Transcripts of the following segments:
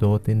2-3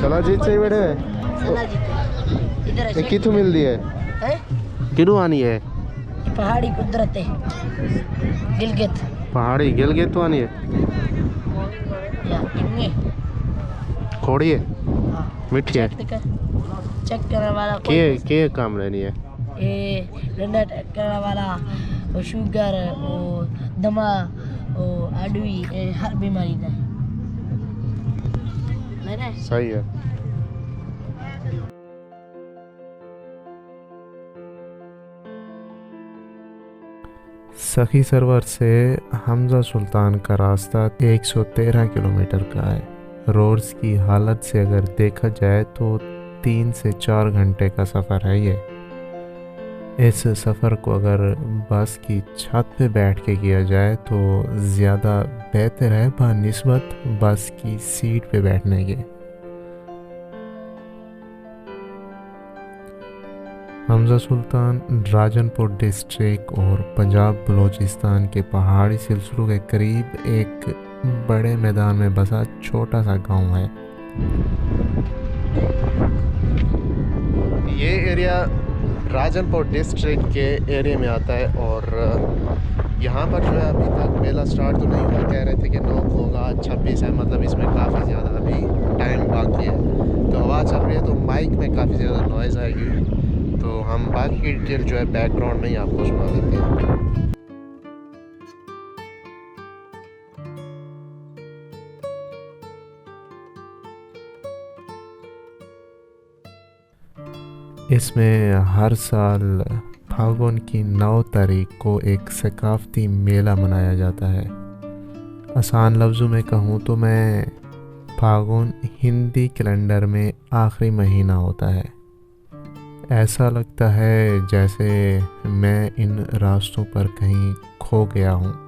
सलाजीत से ही बैठे हैं सला जीते इधर ये कितु मिलती है है कितु आनी है पहाड़ी कुदरत है गिलगित पहाड़ी गिलगित तो आनी है या किन्ने खोड़ी है हां मीठी है चेक करने वाला के काम रहनी है ये डंडा करने वाला वो शुगर वो दमा वो आडवी हर बीमारी का नहीं सही है सखी सरोवर से हमजा सुल्तान का रास्ता 113 किलोमीटर का है। रोड्स की हालत से अगर देखा जाए तो 3 से 4 घंटे का सफ़र है ये। इस सफ़र को अगर बस की छत पे बैठ के किया जाए तो ज़्यादा बेहतर है बनिस्बत बस की सीट पे बैठने के। हमजा सुल्तान राजनपुर डिस्ट्रिक्ट और पंजाब बलूचिस्तान के पहाड़ी सिलसिलों के करीब एक बड़े मैदान में बसा छोटा सा गांव है। ये एरिया राजनपुर डिस्ट्रिक्ट के एरिया में आता है और यहाँ पर जो है अभी तक मेला स्टार्ट तो नहीं हुआ। कह रहे थे कि 9 होगा 26 है, मतलब इसमें काफ़ी ज़्यादा अभी टाइम बाकी है। तो हवा चल रही है तो माइक में काफ़ी ज़्यादा नॉइज़ आएगी, तो हम बाकी की डिटेल जो है बैकग्राउंड में ही आपको सुना देते हैं। इसमें हर साल फागुन की 9 तारीख को एक सकाफती मेला मनाया जाता है। आसान लफ्ज़ों में कहूँ तो मैं फागुन हिंदी कैलेंडर में आखिरी महीना होता है। ऐसा लगता है जैसे मैं इन रास्तों पर कहीं खो गया हूँ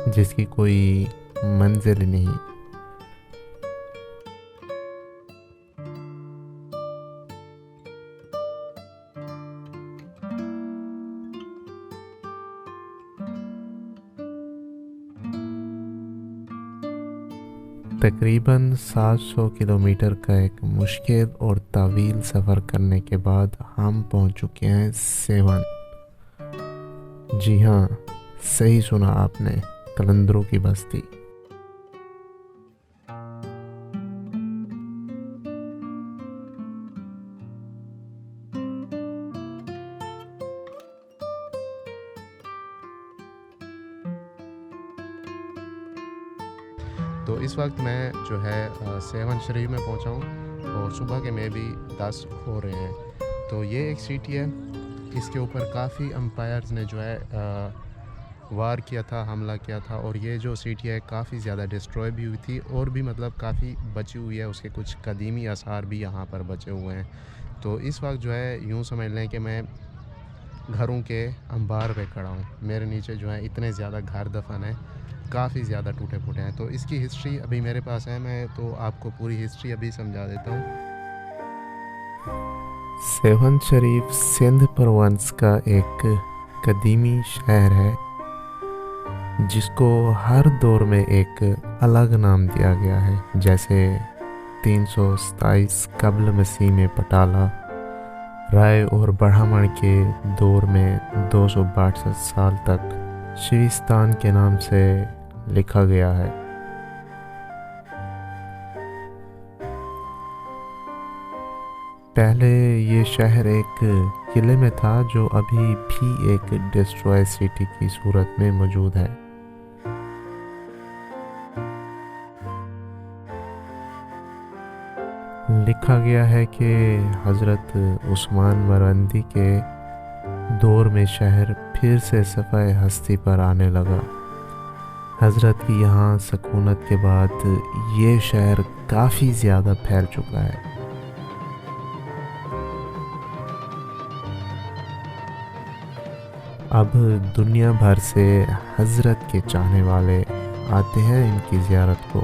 जिसकी कोई मंजिल नहीं। तकरीबन 700 किलोमीटर का एक मुश्किल और तवील सफ़र करने के बाद हम पहुंच चुके हैं सेवन। जी हाँ, सही सुना आपने, कलंदरों की बस्ती। तो इस वक्त मैं जो है सेवन शरीफ में पहुंचा हूं और सुबह के में भी 10 हो रहे हैं। तो ये एक सिटी है, इसके ऊपर काफ़ी अम्पायर्स ने जो है वार किया था, हमला किया था, और ये जो सिटी है काफ़ी ज़्यादा डिस्ट्रॉय भी हुई थी और भी मतलब काफ़ी बची हुई है, उसके कुछ कदीमी आसार भी यहाँ पर बचे हुए हैं। तो इस वक्त जो है यूँ समझ लें कि मैं घरों के अंबार पे खड़ा हूँ। मेरे नीचे जो है इतने ज़्यादा घर दफन है, काफ़ी ज़्यादा टूटे फूटे हैं। तो इसकी हिस्ट्री अभी मेरे पास है, मैं तो आपको पूरी हिस्ट्री अभी समझा देता हूँ। सेवन शरीफ सिंध परवंस का एक कदीमी शहर है जिसको हर दौर में एक अलग नाम दिया गया है। जैसे 327 कब्ल मसीह में पटाला, राय और बढ़ामण के दौर में 262 साल तक शिविस्तान के नाम से लिखा गया है। पहले ये शहर एक किले में था जो अभी भी एक डिस्ट्रॉय सिटी की सूरत में मौजूद है। लिखा गया है कि हज़रत उस्मान मरंदी के दौर में शहर फिर से सफ़ाए हस्ती पर आने लगा। हज़रत की यहाँ सकूनत के बाद ये शहर काफ़ी ज़्यादा फैल चुका है। अब दुनिया भर से हज़रत के चाहने वाले आते हैं इनकी ज़ियारत को।